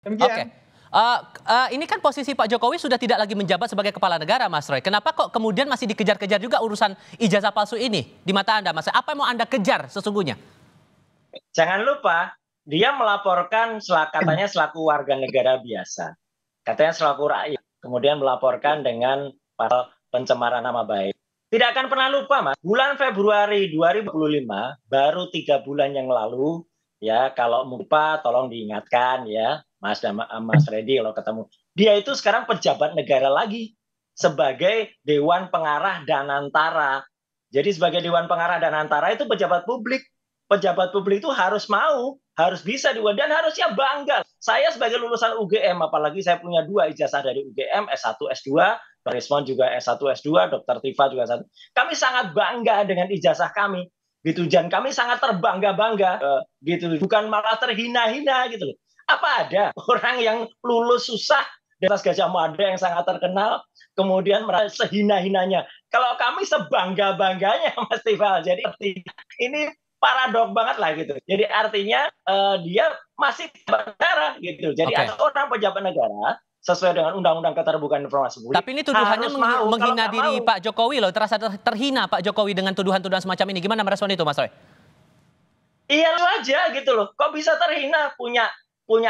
Oke. Demikian. Ini kan posisi Pak Jokowi sudah tidak lagi menjabat sebagai kepala negara, Mas Roy. Kenapa kok kemudian masih dikejar-kejar juga urusan ijazah palsu ini di mata Anda, Mas? Apa yang mau Anda kejar sesungguhnya? Jangan lupa, dia melaporkan katanya selaku warga negara biasa. Katanya selaku rakyat. Kemudian melaporkan dengan pasal pencemaran nama baik. Tidak akan pernah lupa, Mas. Bulan Februari 2025, baru 3 bulan yang lalu, ya kalau lupa tolong diingatkan ya, Mas dan Mas Reddy kalau ketemu. Dia itu sekarang pejabat negara lagi sebagai Dewan Pengarah Danantara. Jadi sebagai Dewan Pengarah Danantara itu pejabat publik. Pejabat publik itu harus harus bisa dan harusnya bangga. Saya sebagai lulusan UGM, apalagi saya punya 2 ijazah dari UGM, S1, S2, Dr. Rismon juga S1, S2, Dr. Tifa juga S1. Kami sangat bangga dengan ijazah kami, gitu. Dan kami sangat terbangga-bangga, gitu. Bukan malah terhina-hina, gitu. Apa ada orang yang lulus susah di atas Gajah Mada yang sangat terkenal, kemudian merasa sehina-hinanya? Kalau kami sebangga-bangganya, Mas Tifa. Jadi ini paradok banget lah gitu. Jadi artinya dia masih pejabat negara gitu. Jadi ada orang pejabat negara sesuai dengan Undang-Undang Keterbukaan Informasi Publik. Tapi ini tuduhannya menghina diri Pak Jokowi loh. Terasa terhina Pak Jokowi dengan tuduhan-tuduhan semacam ini. Gimana merespon itu, Mas Roy? Iya aja gitu loh. Kok bisa terhina punya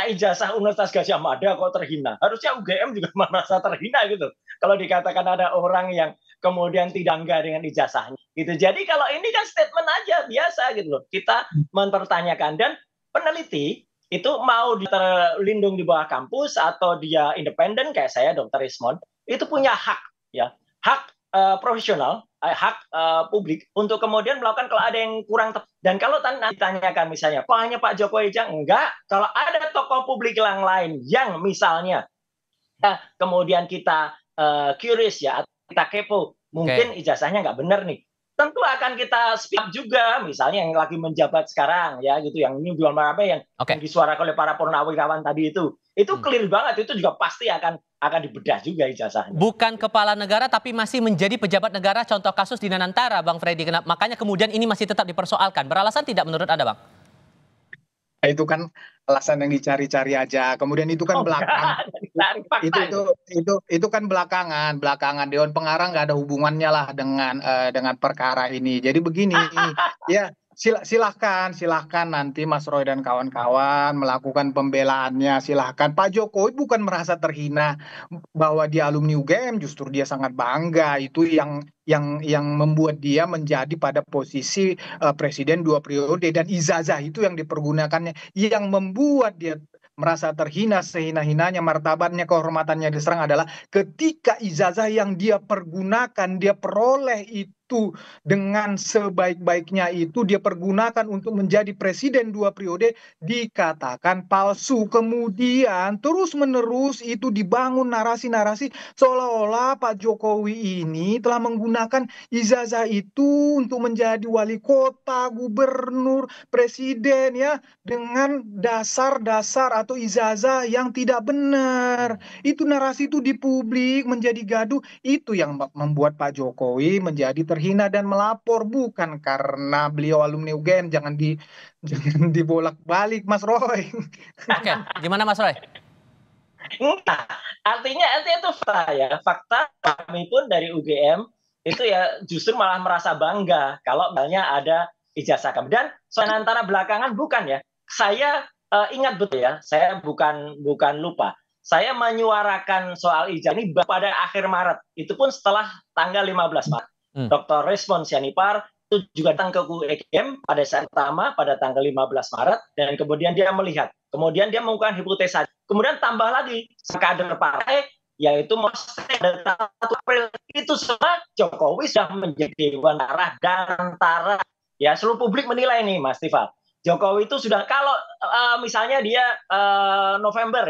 ijazah Universitas Gadjah Mada kok terhina? Harusnya UGM juga merasa terhina gitu. Kalau dikatakan ada orang yang kemudian tidak enggak dengan ijazahnya gitu. Jadi kalau ini kan statement aja biasa gitu loh. Kita mempertanyakan, dan peneliti itu mau terlindung di bawah kampus atau dia independen kayak saya Dr. Rismon, itu punya hak ya. Hak profesional, hak publik untuk kemudian melakukan kalau ada yang kurang tepat. Dan kalau ditanyakan misalnya, kok hanya Pak Jokowi aja? Enggak. Kalau ada tokoh publik yang lain yang misalnya kemudian kita curious ya, kita kepo, mungkin ijazahnya nggak benar nih, tentu akan kita speak up juga, misalnya yang lagi menjabat sekarang ya gitu, yang ini jual apa yang disuarakan oleh para purnawirawan tadi itu clear banget, itu juga pasti akan dibedah juga ijazahnya. Bukan kepala negara tapi masih menjadi pejabat negara, contoh kasus di Danantara, Bang Freddy. Makanya kemudian ini masih tetap dipersoalkan. Beralasan tidak menurut Anda, Bang? Itu kan alasan yang dicari-cari aja. Kemudian itu kan belakangan. Itu kan belakangan Dewan Pengarah nggak ada hubungannya lah dengan perkara ini. Jadi begini, ya silahkan nanti Mas Roy dan kawan-kawan melakukan pembelaannya, silahkan. Pak Jokowi bukan merasa terhina bahwa dia alumni UGM, justru dia sangat bangga. Itu yang membuat dia menjadi pada posisi presiden 2 periode, dan ijazah itu yang dipergunakannya yang membuat dia merasa terhina sehina-hinanya, martabatnya, kehormatannya diserang adalah ketika ijazah yang dia pergunakan, dia peroleh itu dengan sebaik-baiknya itu dia pergunakan untuk menjadi presiden 2 periode dikatakan palsu. Kemudian terus-menerus itu dibangun narasi-narasi seolah-olah Pak Jokowi ini telah menggunakan ijazah itu untuk menjadi wali kota, gubernur, presiden ya, dengan dasar-dasar atau ijazah yang tidak benar. Itu narasi itu di publik menjadi gaduh, itu yang membuat Pak Jokowi menjadi terhina dan melapor, bukan karena beliau alumni UGM. Jangan dibolak-balik, Mas Roy. Oke, gimana Mas Roy? Nah, artinya itu fakta ya. Fakta kami pun dari UGM itu ya justru malah merasa bangga kalau misalnya ada ijazah kami. Dan sementara belakangan bukan ya. Saya ingat betul ya, saya bukan lupa. Saya menyuarakan soal ijazah ini pada akhir Maret. Itu pun setelah tanggal 15 Maret. Dr. Rismon Sianipar itu juga datang ke UGM pada saat pertama pada tanggal 15 Maret, dan kemudian dia melihat. Kemudian dia melakukan hipotesa. Kemudian tambah lagi kader partai, yaitu pada 1 April. Itu semua Jokowi sudah menjadi Dewan Pengarah Danantara. Ya, seluruh publik menilai nih, Mas Tifa. Jokowi itu sudah, kalau misalnya dia November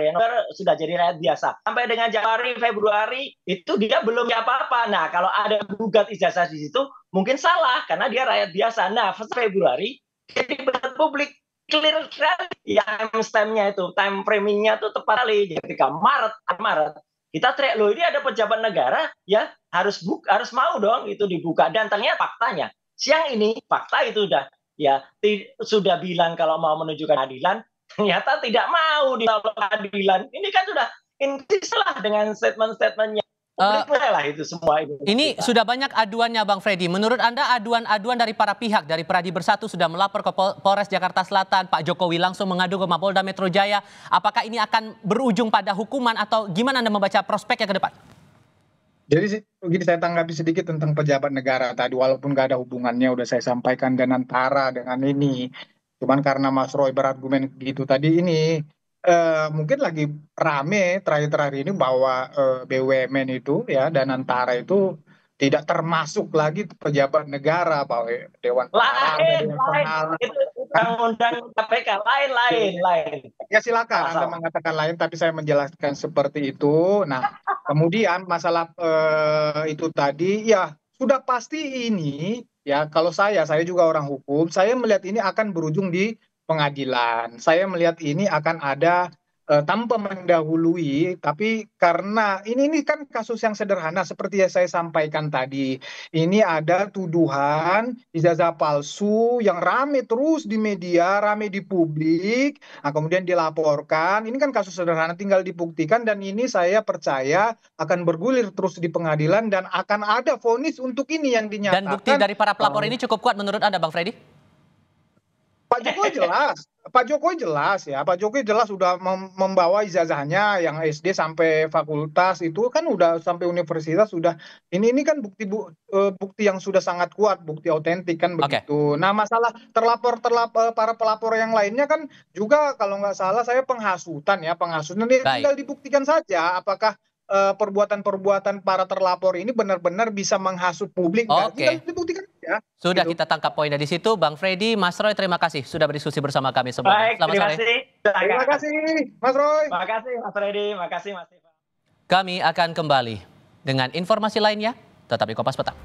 sudah jadi rakyat biasa. Sampai dengan Januari, Februari, itu dia belum apa-apa. Nah, kalau ada gugat ijazah di situ, mungkin salah, karena dia rakyat biasa. Nah, Februari, jadi pejabat publik. Clear sekali ya, time stamp-nya itu, time framing-nya itu tepat sekali. Ketika Maret kita teriak, loh ini ada pejabat negara ya, harus mau dong itu dibuka. Dan ternyata faktanya siang ini fakta itu sudah bilang kalau mau menunjukkan keadilan, ternyata tidak mau ditolak keadilan. Ini kan sudah intislah dengan statement-statementnya. Publik lah itu semua itu. Ini sudah banyak aduannya Bang Freddy. Menurut Anda aduan-aduan dari para pihak, dari Pradi Bersatu sudah melapor ke Polres Jakarta Selatan, Pak Jokowi langsung mengadu ke Mapolda Metro Jaya. Apakah ini akan berujung pada hukuman atau gimana Anda membaca prospeknya ke depan? Jadi begini, saya tanggapi sedikit tentang pejabat negara tadi, walaupun nggak ada hubungannya udah saya sampaikan dan antara dengan ini. Cuman karena Mas Roy berargumen gitu tadi ini, mungkin lagi rame terakhir-terakhir ini bahwa BUMN itu ya dan antara itu tidak termasuk lagi pejabat negara, bahwa Dewan Pengarah, Lain, Dewan Pengarah. itu undang-undang KPK, lain. Ya silakan Anda mengatakan lain, tapi saya menjelaskan seperti itu. Nah, kemudian masalah itu tadi, ya sudah pasti ini, ya kalau saya juga orang hukum, saya melihat ini akan berujung di pengadilan. Saya melihat ini akan ada tanpa mendahului, tapi karena ini kan kasus yang sederhana seperti yang saya sampaikan tadi. Ini ada tuduhan ijazah palsu yang rame terus di media, rame di publik. Nah, kemudian dilaporkan, ini kan kasus sederhana tinggal dibuktikan dan ini saya percaya akan bergulir terus di pengadilan dan akan ada vonis untuk ini yang dinyatakan. Dan bukti dari para pelapor ini cukup kuat menurut Anda Bang Freddy? Pak Jokowi jelas, Pak Jokowi jelas sudah membawa ijazahnya yang SD sampai fakultas itu kan udah sampai universitas sudah. Ini kan bukti yang sudah sangat kuat, bukti otentik kan begitu. Nah, masalah para pelapor yang lainnya kan juga kalau nggak salah saya penghasutan tinggal dibuktikan saja apakah perbuatan-perbuatan para terlapor ini benar-benar bisa menghasut publik. Tinggal dibuktikan ya. Sudah gitu. Kita tangkap poinnya di situ. Bang Freddy, Mas Roy, terima kasih sudah berdiskusi bersama kami semua. Baik, terima kasih. Terima kasih Mas Roy. Terima kasih Mas Freddy, terima kasih Mas Ivan. Kami akan kembali dengan informasi lainnya. Tetap di Kompas Petang.